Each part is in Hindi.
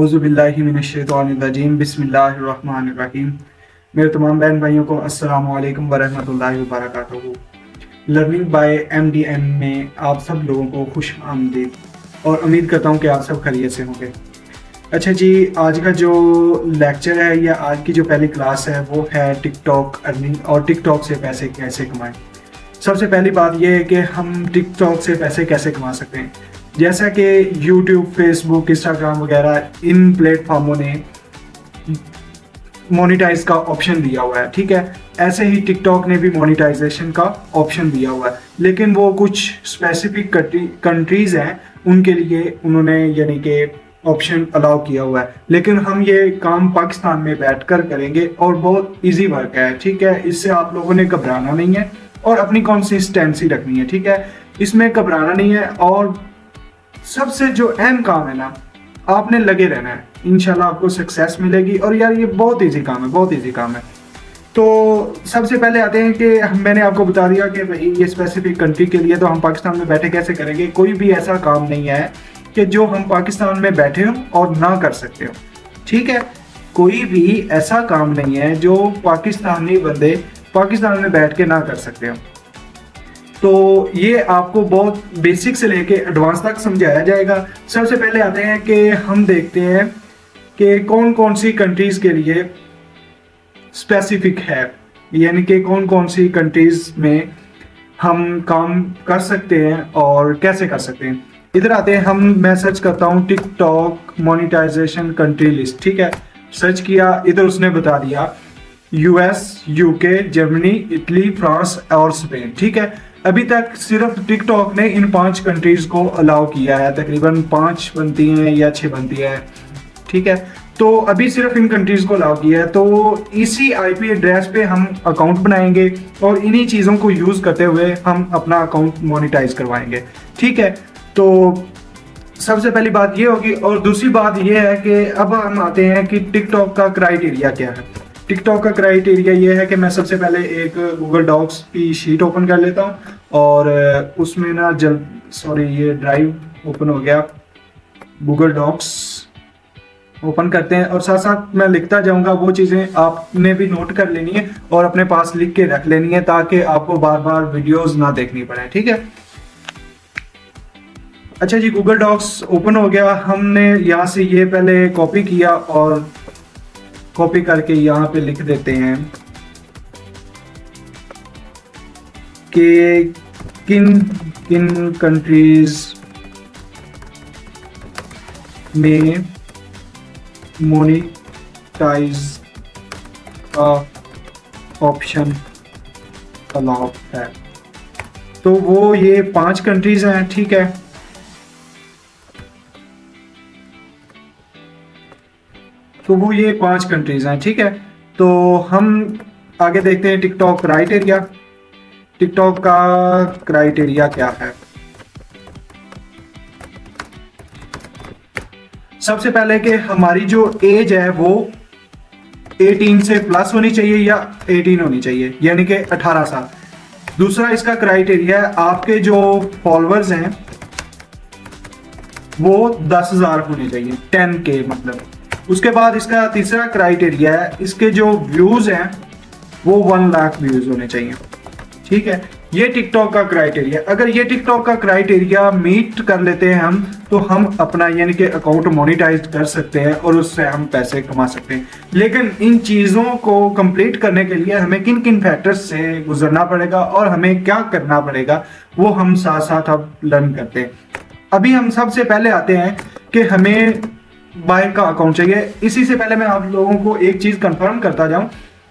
औज़ुबिल्लाहिमिनश्शैतानिर्रजीम बिस्मिल्लाहिर्रहमानिर्रहीम। मेरे तमाम बहन भाइयों को अस्सलामु अलैकुम वरहमतुल्लाहि वबरकातुहू। लर्निंग बाय MDN में आप सब लोगों को खुश आमदीद और उम्मीद करता हूँ कि आप सब खैरियत से होंगे। अच्छा जी, आज का जो लेक्चर है या आज की जो पहली क्लास है वो है टिकटॉक अर्निंग और टिकटॉक से पैसे कैसे कमाएं। सबसे पहली बात यह है कि हम टिकटॉक से पैसे कैसे कमा सकते हैं। जैसा कि यूट्यूब, फेसबुक, इंस्टाग्राम वगैरह इन प्लेटफॉर्मों ने मोनेटाइज का ऑप्शन दिया हुआ है, ठीक है। ऐसे ही टिकटॉक ने भी मोनेटाइजेशन का ऑप्शन दिया हुआ है, लेकिन वो कुछ स्पेसिफिक कंट्रीज हैं उनके लिए उन्होंने यानी कि ऑप्शन अलाउ किया हुआ है। लेकिन हम ये काम पाकिस्तान में बैठकर करेंगे और बहुत इजी वर्क है, ठीक है। इससे आप लोगों ने घबराना नहीं है और अपनी कंसिस्टेंसी रखनी है, ठीक है। इसमें घबराना नहीं है और सबसे जो अहम काम है ना, आपने लगे रहना है, इंशाल्लाह आपको सक्सेस मिलेगी। और यार ये बहुत इजी काम है, बहुत इजी काम है। तो सबसे पहले आते हैं कि मैंने आपको बता दिया कि भाई ये स्पेसिफिक कंट्री के लिए तो हम पाकिस्तान में बैठे कैसे करेंगे। कोई भी ऐसा काम नहीं है कि जो हम पाकिस्तान में बैठे हो और ना कर सकते हो, ठीक है। कोई भी ऐसा काम नहीं है जो पाकिस्तानी बंदे पाकिस्तान में बैठ के ना कर सकते हो। तो ये आपको बहुत बेसिक से लेके एडवांस तक समझाया जाएगा। सबसे पहले आते हैं कि हम देखते हैं कि कौन कौन सी कंट्रीज के लिए स्पेसिफिक है, यानी कि कौन कौन सी कंट्रीज में हम काम कर सकते हैं और कैसे कर सकते हैं। इधर आते हैं, मैं सर्च करता हूँ टिकटॉक मोनेटाइजेशन कंट्री लिस्ट, ठीक है। सर्च किया, इधर उसने बता दिया US, UK, Germany, Italy, France और स्पेन, ठीक है। अभी तक सिर्फ टिकटॉक ने इन 5 कंट्रीज को अलाउ किया है, तकरीबन 5 बनती हैं या 6 बनती है, ठीक है। तो अभी सिर्फ इन कंट्रीज को अलाउ किया है। तो इसी IP एड्रेस पे हम अकाउंट बनाएंगे और इन्हीं चीज़ों को यूज़ करते हुए हम अपना अकाउंट मोनेटाइज करवाएंगे, ठीक है। तो सबसे पहली बात ये होगी। और दूसरी बात ये है कि अब हम आते हैं कि टिकटॉक का क्राइटेरिया क्या है। टिकटॉक का क्राइटेरिया ये है कि मैं सबसे पहले एक गूगल डॉक्स की शीट ओपन कर लेता हूँ और उसमें ना ये ड्राइव ओपन हो गया, गूगल डॉक्स ओपन करते हैं और साथ साथ मैं लिखता जाऊंगा। वो चीज़ें आपने भी नोट कर लेनी है और अपने पास लिख के रख लेनी है ताकि आपको बार बार वीडियोस ना देखनी पड़े, ठीक है। अच्छा जी, गूगल डॉक्स ओपन हो गया। हमने यहाँ से ये पहले कॉपी किया और कॉपी करके यहाँ पे लिख देते हैं कि किन किन कंट्रीज में मोनेटाइज का ऑप्शन अलाउ है। तो वो ये 5 कंट्रीज हैं, ठीक है। तो वो ये 5 कंट्रीज हैं, ठीक है। तो हम आगे देखते हैं टिकटॉक क्राइटेरिया। टिकटॉक का क्राइटेरिया क्या है। सबसे पहले कि हमारी जो एज है वो 18 से प्लस होनी चाहिए या 18 होनी चाहिए, यानी कि 18 साल। दूसरा इसका क्राइटेरिया है आपके जो फॉलोअर्स हैं वो 10,000 होने चाहिए, 10K मतलब। उसके बाद इसका तीसरा क्राइटेरिया है इसके जो व्यूज हैं वो 1 लाख व्यूज होने चाहिए, ठीक है। ये टिकटॉक का क्राइटेरिया। अगर ये टिकटॉक का क्राइटेरिया मीट कर लेते हैं हम, तो हम अपना यानी कि अकाउंट मोनेटाइज कर सकते हैं और उससे हम पैसे कमा सकते हैं। लेकिन इन चीज़ों को कंप्लीट करने के लिए हमें किन किन फैक्टर्स से गुजरना पड़ेगा और हमें क्या करना पड़ेगा वो हम साथ साथ अब लर्न करते हैं। अभी हम सबसे पहले आते हैं कि हमें बाहर का अकाउंट चाहिए। इसी से पहले मैं आप लोगों को एक चीज़ कंफर्म करता जाऊं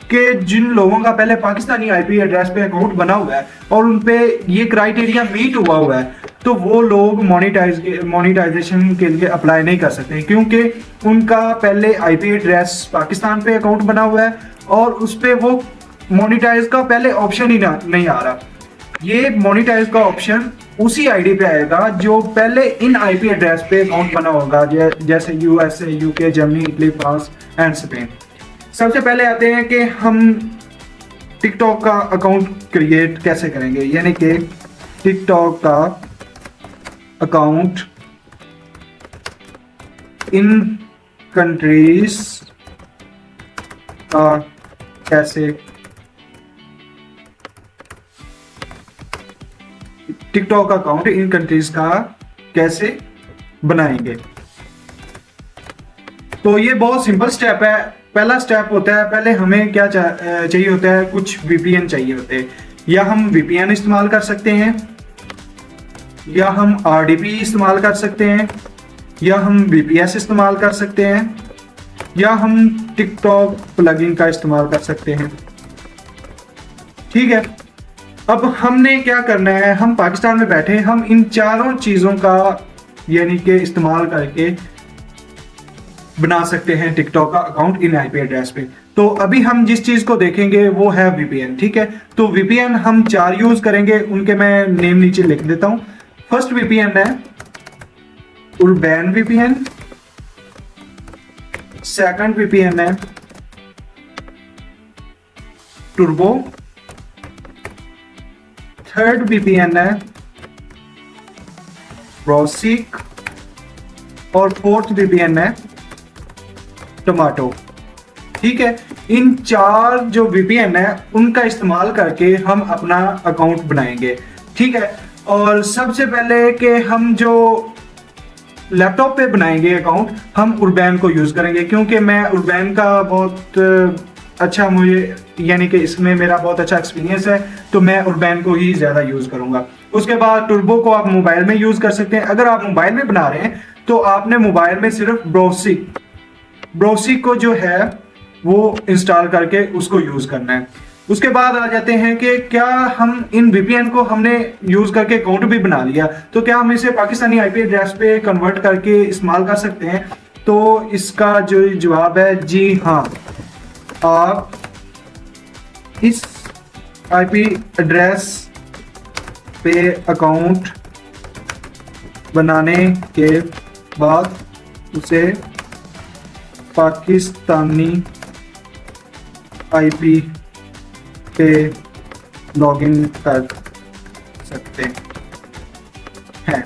कि जिन लोगों का पहले पाकिस्तानी IP एड्रेस पे अकाउंट बना हुआ है और उन पे ये क्राइटेरिया मीट हुआ है, तो वो लोग मोनेटाइजेशन के लिए अप्लाई नहीं कर सकते, क्योंकि उनका पहले IP एड्रेस पाकिस्तान पे अकाउंट बना हुआ है और उस पर वो मोनेटाइज का पहले ऑप्शन ही नहीं आ रहा। ये मोनेटाइज का ऑप्शन उसी ID पे आएगा जो पहले इन IP एड्रेस पे अकाउंट बना होगा, जैसे USA, UK, Germany, Italy, France and Spain. सबसे पहले आते हैं कि हम टिकटॉक का अकाउंट क्रिएट कैसे करेंगे, यानी कि टिकटॉक का अकाउंट इन कंट्रीज का कैसे टिकटॉक अकाउंट इन कंट्रीज का कैसे बनाएंगे। तो ये बहुत सिंपल स्टेप है। पहला स्टेप होता है, पहले हमें क्या चाहिए होता है, कुछ वीपीएन चाहिए होते हैं। या हम वीपीएन इस्तेमाल कर सकते हैं, या हम आरडीपी इस्तेमाल कर सकते हैं, या हम वीपीएस इस्तेमाल कर सकते हैं, या हम टिकटॉक प्लगइन का इस्तेमाल कर सकते हैं। ठीक है, अब हमने क्या करना है, हम पाकिस्तान में बैठे, हम इन चारों चीज़ों का यानी कि इस्तेमाल करके बना सकते हैं टिकटॉक का अकाउंट इन आईपी एड्रेस पे। तो अभी हम जिस चीज़ को देखेंगे वो है वीपीएन। ठीक है, तो वीपीएन हम 4 यूज़ करेंगे, उनके मैं नेम नीचे लिख देता हूँ। फर्स्ट वीपीएन है उर्बैन वीपीएन, सेकंड वीपीएन है टर्बो, थर्ड वीपीएन है ब्रोसिक, और फोर्थ वीपीएन है टोमाटो। ठीक है, इन 4 जो वीपीएन है उनका इस्तेमाल करके हम अपना अकाउंट बनाएंगे। ठीक है, और सबसे पहले कि हम जो लैपटॉप पे बनाएंगे अकाउंट, हम उर्बैन को यूज़ करेंगे, क्योंकि मैं उर्बैन का बहुत अच्छा, मुझे यानी कि इसमें मेरा बहुत अच्छा एक्सपीरियंस है, तो मैं उर्बैन को ही ज़्यादा यूज़ करूँगा। उसके बाद टर्बो को आप मोबाइल में यूज़ कर सकते हैं। अगर आप मोबाइल में बना रहे हैं तो आपने मोबाइल में सिर्फ ब्रोसिक को जो है वो इंस्टॉल करके उसको यूज़ करना है। उसके बाद आ जाते हैं कि क्या हम इन वीपीएन को हमने यूज़ करके अकाउंट भी बना लिया, तो क्या हम इसे पाकिस्तानी आईपी एड्रेस पे कन्वर्ट करके इस्तेमाल कर सकते हैं? तो इसका जो जवाब है जी हाँ, आप इस आईपी एड्रेस पे अकाउंट बनाने के बाद उसे पाकिस्तानी आईपी पे लॉगिन कर सकते हैं।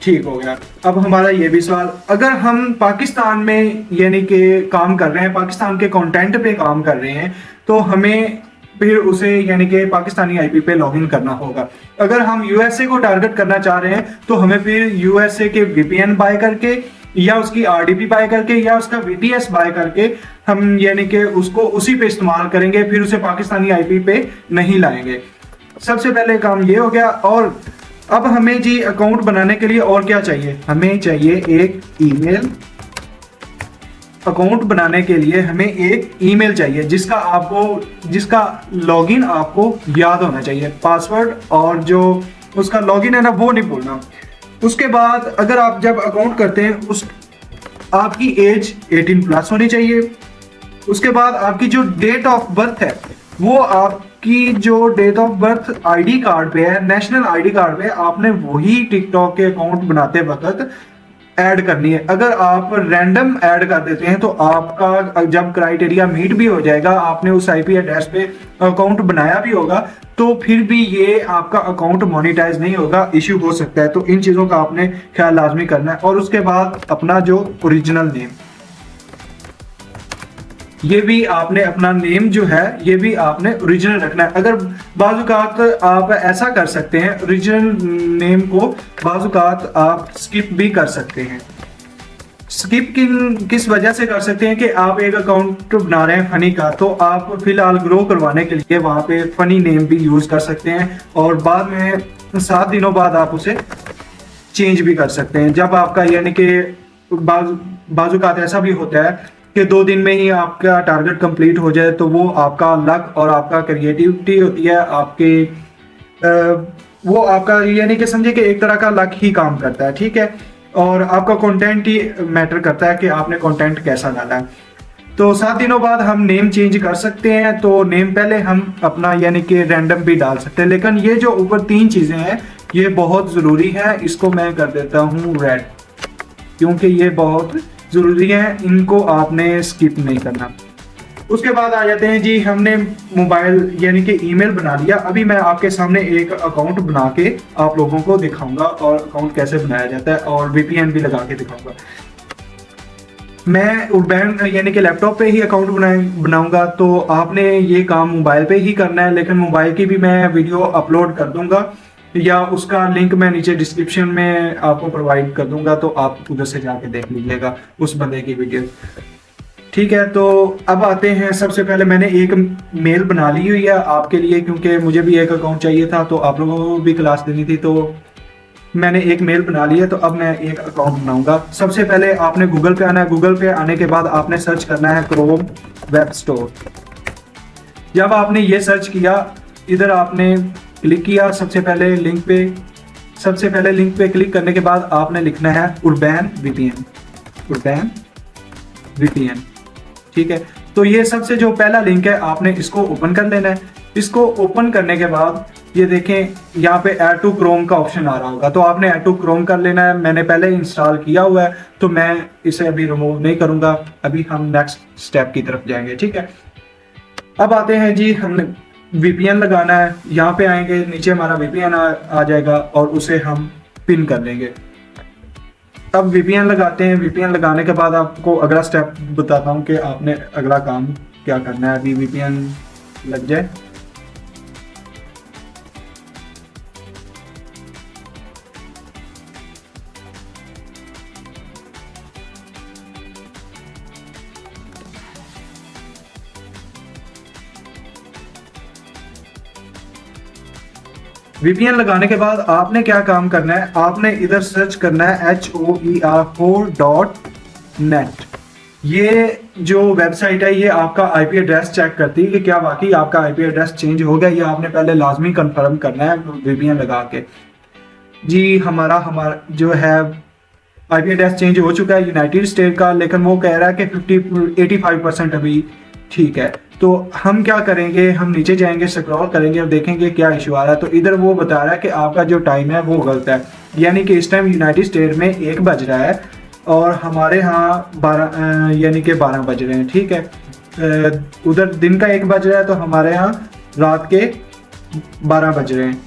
ठीक हो गया। अब हमारा ये भी सवाल, अगर हम पाकिस्तान में यानी कि काम कर रहे हैं, पाकिस्तान के कंटेंट पे काम कर रहे हैं, तो हमें फिर उसे यानी कि पाकिस्तानी आईपी पे लॉगिन करना होगा। अगर हम यूएसए को टारगेट करना चाह रहे हैं तो हमें फिर यूएसए के वीपीएन बाय करके, या उसकी आरडीपी बाय करके, या उसका वीटीएस बाय करके हम यानी कि उसको उसी पे इस्तेमाल करेंगे, फिर उसे पाकिस्तानी आईपी पे नहीं लाएंगे। सबसे पहले काम ये हो गया। और अब हमें जी अकाउंट बनाने के लिए और क्या चाहिए, हमें चाहिए एक ईमेल। अकाउंट बनाने के लिए हमें एक ईमेल चाहिए जिसका लॉगिन आपको याद होना चाहिए, पासवर्ड और जो उसका लॉगिन है ना वो नहीं भूलना। उसके बाद अगर आप जब अकाउंट करते हैं आपकी एज 18+ होनी चाहिए। उसके बाद आपकी जो डेट ऑफ बर्थ है वो आपकी जो date of birth ID card पे है, नेशनल आईडी कार्ड पे, आपने वही टिकटॉक के अकाउंट बनाते वक्त ऐड करनी है। अगर आप रैंडम ऐड कर देते हैं तो आपका जब क्राइटेरिया मीट भी हो जाएगा, आपने उस आईपी एड्रेस पे अकाउंट बनाया भी होगा, तो फिर भी ये आपका अकाउंट मोनेटाइज नहीं होगा, इश्यू हो सकता है। तो इन चीज़ों का आपने ख्याल लाजमी करना है। और उसके बाद अपना जो ओरिजिनल नेम, ये भी आपने अपना नेम जो है ये भी आपने ओरिजिनल रखना है। अगर बाजुकात आप ऐसा कर सकते हैं, ओरिजिनल नेम को बाजुकात आप स्किप भी कर सकते हैं। स्किप किस वजह से कर सकते हैं कि आप एक अकाउंट बना रहे हैं फनी का, तो आप फिलहाल ग्रो करवाने के लिए वहाँ पे फनी नेम भी यूज़ कर सकते हैं, और बाद में 7 दिनों बाद आप उसे चेंज भी कर सकते हैं। जब आपका यानी कि बाजुकात ऐसा भी होता है कि 2 दिन में ही आपका टारगेट कंप्लीट हो जाए, तो वो आपका लक और आपका क्रिएटिविटी होती है, वो आपका यानी कि समझे कि एक तरह का लक ही काम करता है। ठीक है, और आपका कंटेंट ही मैटर करता है कि आपने कंटेंट कैसा डाला है। तो 7 दिनों बाद हम नेम चेंज कर सकते हैं। तो नेम पहले हम अपना यानी कि रैंडम भी डाल सकते हैं, लेकिन ये जो ऊपर 3 चीज़ें हैं ये बहुत ज़रूरी है। इसको मैं कर देता हूँ रेड, क्योंकि ये बहुत ज़रूरी है, इनको आपने स्किप नहीं करना। उसके बाद आ जाते हैं जी, हमने मोबाइल यानी कि ईमेल बना लिया। अभी मैं आपके सामने एक अकाउंट बना के आप लोगों को दिखाऊंगा और अकाउंट कैसे बनाया जाता है, और वीपीएन भी लगा के दिखाऊंगा। मैं उर्बैन यानी कि लैपटॉप पे ही अकाउंट बनाऊंगा, तो आपने ये काम मोबाइल पे ही करना है, लेकिन मोबाइल की भी मैं वीडियो अपलोड कर दूंगा या उसका लिंक मैं नीचे डिस्क्रिप्शन में आपको प्रोवाइड कर दूंगा, तो आप उधर से जाके देख लीजिएगा उस बंदे की वीडियो। ठीक है, तो अब आते हैं, सबसे पहले मैंने एक मेल बना ली हुई है आपके लिए, क्योंकि मुझे भी एक अकाउंट चाहिए था, तो आप लोगों को भी क्लास देनी थी, तो मैंने एक मेल बना ली है। तो अब मैं एक अकाउंट बनाऊंगा। सबसे पहले आपने गूगल पे आना है। गूगल पे आने के बाद आपने सर्च करना है क्रोम वेब स्टोर। जब आपने ये सर्च किया, इधर आपने क्लिक किया सबसे पहले लिंक पे क्लिक करने के बाद आपने लिखना है उर्बैन वीपीएन। ठीक है, तो ये सबसे जो पहला लिंक है आपने इसको ओपन कर लेना है। इसको ओपन करने के बाद ये देखें यहाँ पे ऐड टू क्रोम का ऑप्शन आ रहा होगा, तो आपने ऐड टू क्रोम कर लेना है। मैंने पहले इंस्टॉल किया हुआ है, तो मैं इसे अभी रिमूव नहीं करूंगा। अभी हम नेक्स्ट स्टेप की तरफ जाएंगे। ठीक है, अब आते हैं जी, हमने वीपीएन लगाना है। यहाँ पे आएंगे, नीचे हमारा वीपीएन आ जाएगा और उसे हम पिन कर लेंगे। अब वीपीएन लगाते हैं। वीपीएन लगाने के बाद आपको अगला स्टेप बताता हूँ कि आपने अगला काम क्या करना है। अभी वीपीएन लग जाए। वीपीएन लगाने के बाद आपने क्या काम करना है, आपने इधर सर्च करना है HOER4.net। ये जो वेबसाइट है, ये आपका आईपी एड्रेस चेक करती है कि क्या वाकई आपका आईपी एड्रेस चेंज हो गया। ये आपने पहले लाजमी कंफर्म करना है वीपीएन लगा के। जी हमारा जो है आईपी एड्रेस चेंज हो चुका है यूनाइटेड स्टेट का, लेकिन वो कह रहा है कि 85% अभी ठीक है। तो हम क्या करेंगे, हम नीचे जाएंगे, स्क्रॉल करेंगे और देखेंगे क्या इशू आ रहा है। तो इधर वो बता रहा है कि आपका जो टाइम है वो गलत है, यानी कि इस टाइम यूनाइटेड स्टेट में 1 बज रहा है और हमारे यहाँ 12 यानी कि 12 बज रहे हैं। ठीक है, उधर दिन का 1 बज रहा है, तो हमारे यहाँ रात के 12 बज रहे हैं।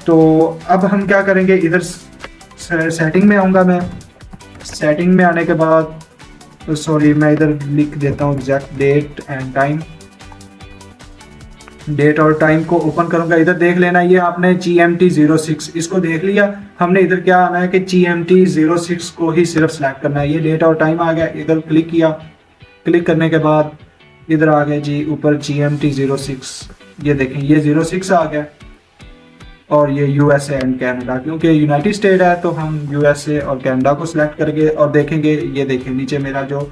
तो अब हम क्या करेंगे, इधर सेटिंग में आऊँगा मैं। सेटिंग में आने के बाद सॉरी, मैं इधर लिख देता हूँ exact date and time. Date और टाइम को ओपन करूंगा। इधर देख लेना, ये आपने GMT 06 इसको देख लिया। हमने इधर क्या आना है कि GMT 06 को ही सिर्फ सेलेक्ट करना है। ये डेट और टाइम आ गया, इधर क्लिक किया। क्लिक करने के बाद इधर आ गया जी ऊपर GMT 06। ये देखें, ये 06 आ गया और ये USA एंड कनाडा, क्योंकि यूनाइटेड स्टेट है तो हम USA और कनाडा को सिलेक्ट करेंगे और देखेंगे। ये देखें नीचे मेरा जो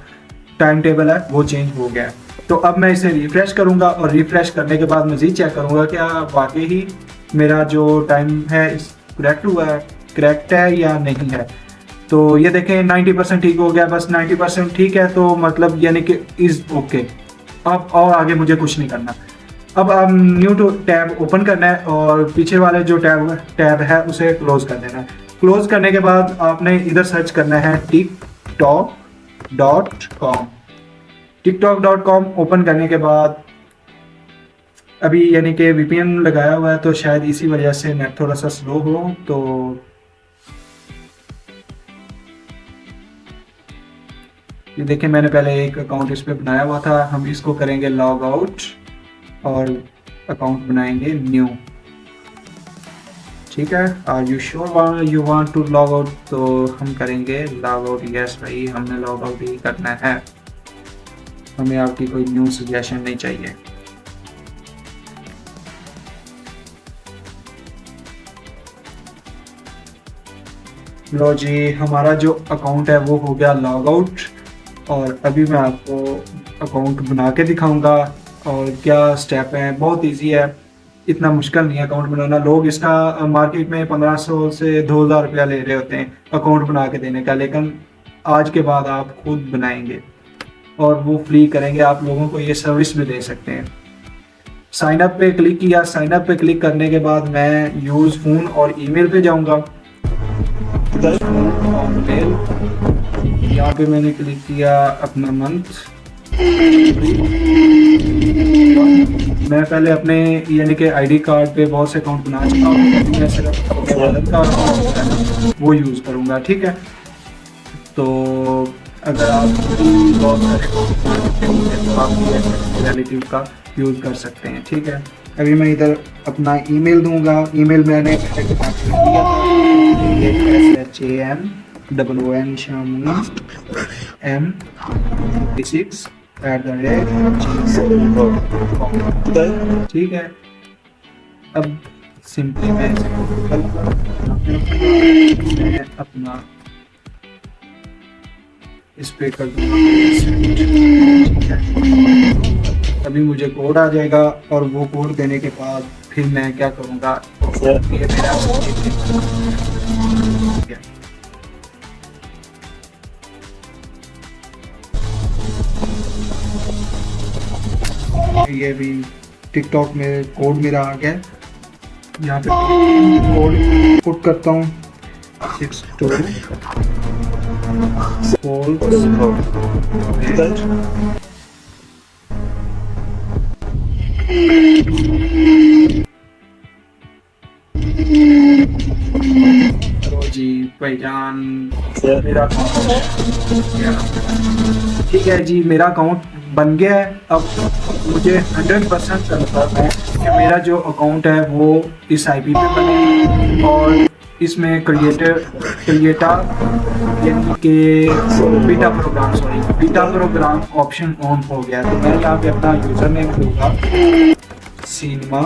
टाइम टेबल है वो चेंज हो गया है। तो अब मैं इसे रिफ्रेश करूंगा और रिफ्रेश करने के बाद मज़ीद चेक करूंगा क्या वाकई ही मेरा जो टाइम है करेक्ट है या नहीं है। तो ये देखें 90% ठीक हो गया, बस 90% ठीक है, तो मतलब यानी कि इज़ ओके। अब और आगे मुझे कुछ नहीं करना। अब न्यू टैब ओपन करना है और पीछे वाले जो टैब है उसे क्लोज कर देना है। क्लोज करने के बाद आपने इधर सर्च करना है tiktok.com। tiktok.com ओपन करने के बाद अभी यानी कि वीपीएन लगाया हुआ है, तो शायद इसी वजह से नेट थोड़ा सा स्लो हो। तो ये देखिए, मैंने पहले एक अकाउंट इस पे बनाया हुआ था। हम इसको करेंगे लॉग आउट और अकाउंट बनाएंगे न्यू। ठीक है, are you sure you want to log out, तो हम करेंगे लॉग आउट। यस भाई, हमने लॉग आउट ही करना है, हमें आपकी कोई न्यू सजेशन नहीं चाहिए। लो जी, हमारा जो अकाउंट है वो हो गया लॉग आउट और अभी मैं आपको अकाउंट बना के दिखाऊंगा और क्या स्टेप हैं। बहुत इजी है, इतना मुश्किल नहीं है अकाउंट बनाना। लोग इसका मार्केट में 1500 से 2000 रुपया ले रहे होते हैं अकाउंट बना के देने का, लेकिन आज के बाद आप खुद बनाएंगे और वो फ्री करेंगे। आप लोगों को ये सर्विस भी दे सकते हैं। साइन अप पे क्लिक किया। साइन अप पे क्लिक करने के बाद मैं यूज़ फ़ोन और ईमेल पे जाऊंगा। यहाँ पे मैंने क्लिक किया अपना मंथ। मैं पहले अपने यानी कि आईडी कार्ड पे बहुत से अकाउंट बना चुका हूँ, मैं सिर्फ अपने वालेट का वो यूज़ करूँगा। ठीक है, तो अगर आप बहुत सारे तो आप रिलेटिव का यूज़ कर सकते हैं। ठीक है, अभी मैं इधर अपना ईमेल दूंगा। ईमेल मैंने दिया था SHAMOON M56@gmail.com। ठीक है, अब सिंपली मैं अपना इस पे कर दूंगा। अभी मुझे कोड आ जाएगा और वो कोड देने के बाद फिर मैं क्या करूँगा, ये मेरा ये भी टिकटॉक में कोड मेरा आ गया। यहाँ पे कोड पुट करता हूँ 62 जी पहचान मेरा ठीक है जी, मेरा अकाउंट बन गया है। अब मुझे 100% कंफर्म है कि मेरा जो अकाउंट है वो इस आईपी पे बने और इसमें क्रिएटा यानी कि बीटा प्रोग्राम ऑप्शन ऑन हो गया। तो मैं यहाँ पे अपना यूजर नेम दूंगा सिनेमा,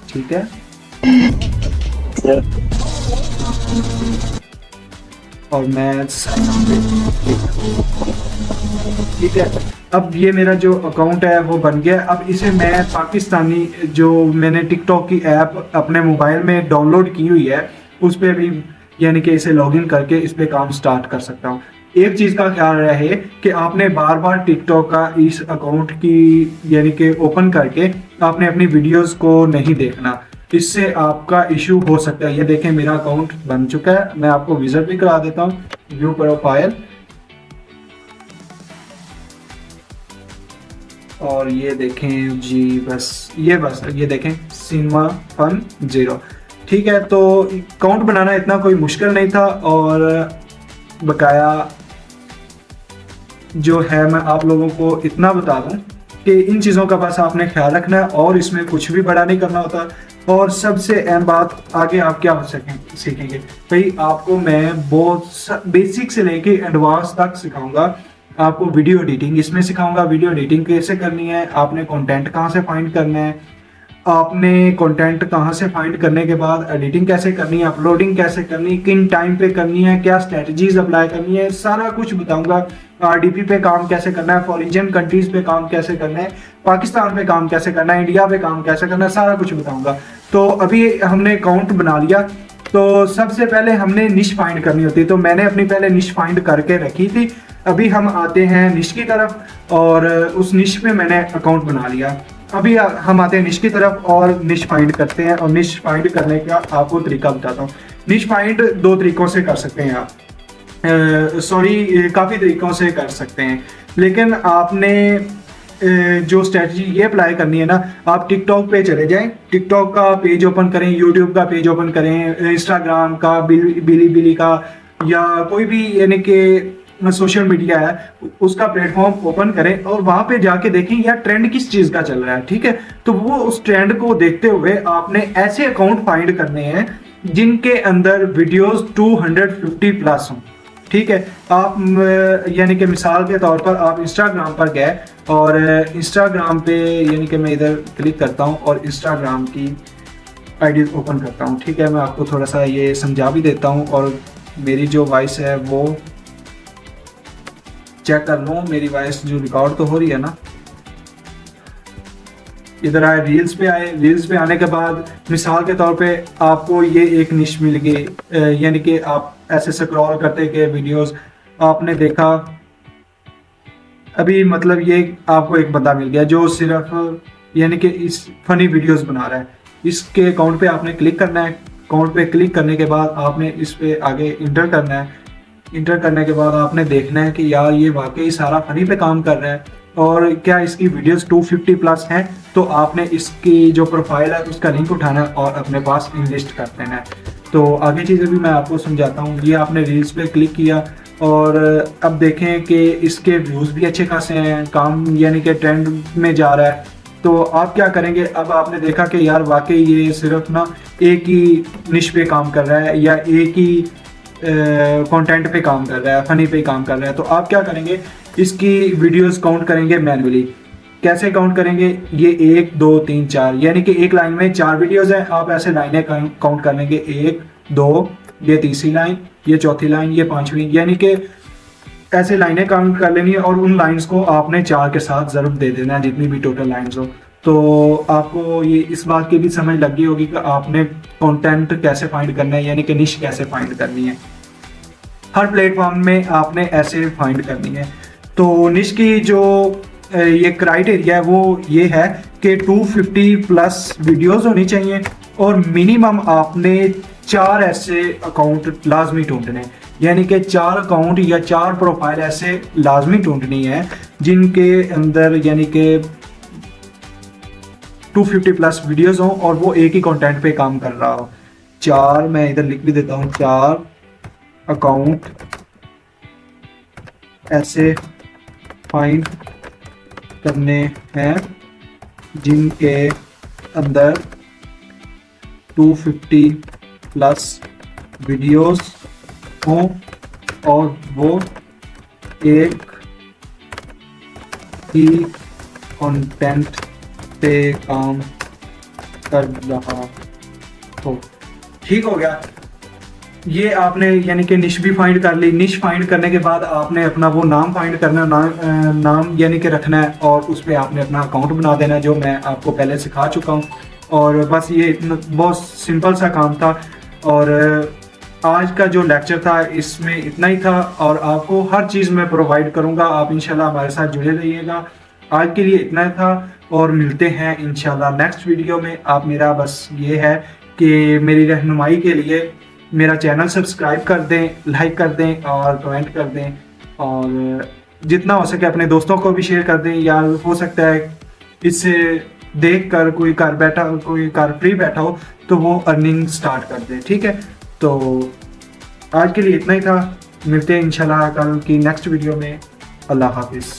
ठीक है। और मैं ठीक है, अब ये मेरा जो अकाउंट है वो बन गया। अब इसे मैं पाकिस्तानी जो मैंने टिकटॉक की ऐप अपने मोबाइल में डाउनलोड की हुई है उस पर भी यानी कि इसे लॉगिन करके इस पे काम स्टार्ट कर सकता हूँ। एक चीज़ का ख्याल रहे कि आपने बार बार टिकटॉक का इस अकाउंट की यानी कि ओपन करके आपने अपनी वीडियोस को नहीं देखना, इससे आपका इशू हो सकता है। ये देखें मेरा अकाउंट बन चुका है, मैं आपको विजिट भी करा देता हूँ। व्यू प्रोफाइल और ये देखें जी, बस ये देखें सिनेमा फन 0। ठीक है, तो अकाउंट बनाना इतना कोई मुश्किल नहीं था और बकाया जो है मैं आप लोगों को इतना बता दूं कि इन चीज़ों का बस आपने ख्याल रखना है और इसमें कुछ भी बड़ा नहीं करना होता। और सबसे अहम बात, आगे आप क्या सीखेंगे भाई, आपको मैं बहुत बेसिक से लेके एडवांस तक सिखाऊंगा। आपको वीडियो एडिटिंग इसमें सिखाऊंगा, वीडियो एडिटिंग कैसे करनी है, आपने कंटेंट कहाँ से फाइंड करना है, आपने कंटेंट कहाँ से फाइंड करने के बाद एडिटिंग कैसे करनी है, अपलोडिंग कैसे करनी है, किन टाइम पे करनी है, क्या स्ट्रेटजीज अप्लाई करनी है, सारा कुछ बताऊंगा। आरडीपी पे काम कैसे करना है, फॉरेन कंट्रीज पे काम कैसे करना है, पाकिस्तान पे काम कैसे करना है, इंडिया पे काम कैसे करना है, सारा कुछ बताऊंगा। तो अभी हमने अकाउंट बना लिया, तो सबसे पहले हमने निश फाइंड करनी होती है, तो मैंने अपनी पहले निश फाइंड करके रखी थी। अभी हम आते हैं निश की तरफ और उस निश में मैंने अकाउंट बना लिया। अभी हम आते हैं निश की तरफ और निश फाइंड करते हैं। और निश फाइंड करने का आपको तरीका बताता हूँ। निश फाइंड दो तरीकों से कर सकते हैं आप, काफ़ी तरीकों से कर सकते हैं, लेकिन आपने जो स्ट्रेटजी ये अप्लाई करनी है ना, आप टिकटॉक पे चले जाएं, टिकटॉक का पेज ओपन करें, यूट्यूब का पेज ओपन करें, इंस्टाग्राम का, बिली का या कोई भी यानी कि सोशल मीडिया है उसका प्लेटफॉर्म ओपन करें और वहां पे जाके देखें यार ट्रेंड किस चीज का चल रहा है। ठीक है, तो वो उस ट्रेंड को देखते हुए आपने ऐसे अकाउंट फाइंड करने हैं जिनके अंदर वीडियोस 250 प्लस हों। ठीक है, आप यानी कि मिसाल के तौर पर आप इंस्टाग्राम पर गए और इंस्टाग्राम पे यानी कि मैं इधर क्लिक करता हूँ और इंस्टाग्राम की आईडी ओपन करता हूँ। ठीक है, मैं आपको थोड़ा सा ये समझा भी देता हूँ और मेरी जो वॉइस है वो चेक कर लो, मेरी वॉइस जो रिकॉर्ड तो हो रही है ना। इधर आए, रील्स पे आए, रील्स पे आने के बाद मिसाल के तौर पे आपको ये एक निश मिल गई, यानी कि आप ऐसे स्क्रॉल करते गए वीडियोस, आपने देखा अभी मतलब ये आपको एक बंदा मिल गया जो सिर्फ यानी कि इस फनी वीडियोस बना रहा है। इसके अकाउंट पे आपने क्लिक करना है। अकाउंट पे क्लिक करने के बाद आपने इस पे आगे इंटर करना है। इंटर करने के बाद आपने देखना है कि यार ये वाकई सारा फनी पे काम कर रहा है और क्या इसकी वीडियोस 250 प्लस हैं, तो आपने इसकी जो प्रोफाइल है उसका लिंक उठाना है और अपने पास इनलिस्ट कर देना है। तो आगे चीज़ें भी मैं आपको समझाता हूँ। ये आपने रील्स पे क्लिक किया और अब देखें कि इसके व्यूज़ भी अच्छे खासे हैं, काम यानी कि ट्रेंड में जा रहा है। तो आप क्या करेंगे, अब आपने देखा कि यार वाकई ये सिर्फ ना एक ही निश पे काम कर रहा है या एक ही कंटेंट पे काम कर रहा है, फनी पे काम कर रहा है, तो आप क्या करेंगे, इसकी वीडियोस काउंट करेंगे मैन्युअली। कैसे काउंट करेंगे, ये 1 2 3 4 यानी कि एक लाइन में 4 वीडियोस हैं, आप ऐसे लाइनें काउंट कर लेंगे, 1 2, ये तीसरी लाइन, ये चौथी लाइन, ये पांचवी, यानी कि ऐसे लाइनें काउंट कर लेनी है और उन लाइंस को आपने 4 के साथ ज़रूर दे देना है, जितनी भी टोटल लाइंस हो। तो आपको ये इस बात की भी समझ लग गई होगी कि आपने कंटेंट कैसे फाइंड करना है, यानी कि निश कैसे फाइंड करनी है। हर प्लेटफॉर्म में आपने ऐसे फाइंड करनी है। तो निश की जो ये क्राइटेरिया है वो ये है कि 250 प्लस वीडियोस होनी चाहिए और मिनिमम आपने 4 ऐसे अकाउंट लाजमी ढूंढने, यानी कि 4 अकाउंट या 4 प्रोफाइल ऐसे लाजमी ढूंढनी है जिनके अंदर यानी कि 250 प्लस वीडियोस हों और वो एक ही कंटेंट पे काम कर रहा हो। 4 मैं इधर लिख भी देता हूँ, 4 अकाउंट ऐसे फाइंड करने हैं जिनके अंदर 250 प्लस वीडियोस हों और वो एक ही कंटेंट पे काम कर रहा हो। ठीक हो गया, ये आपने यानी कि निश भी फाइंड कर ली। निश फाइंड करने के बाद आपने अपना वो नाम फाइंड करना है, नाम यानी कि रखना है और उस पर आपने अपना अकाउंट बना देना है, जो मैं आपको पहले सिखा चुका हूँ। और बस ये बहुत सिंपल सा काम था और आज का जो लेक्चर था इसमें इतना ही था और आपको हर चीज़ मैं प्रोवाइड करूँगा, आप इंशाल्लाह हमारे साथ जुड़े रहिएगा। आज के लिए इतना था और मिलते हैं इंशाल्लाह नेक्स्ट वीडियो में। आप मेरा बस ये है कि मेरी रहनुमाई के लिए मेरा चैनल सब्सक्राइब कर दें, लाइक कर दें और कमेंट कर दें और जितना हो सके अपने दोस्तों को भी शेयर कर दें, या हो सकता है इससे देखकर कोई घर फ्री बैठा हो तो वो अर्निंग स्टार्ट कर दे। ठीक है, तो आज के लिए इतना ही था, मिलते हैं इंशाल्लाह कल की नेक्स्ट वीडियो में। अल्लाह हाफिज़।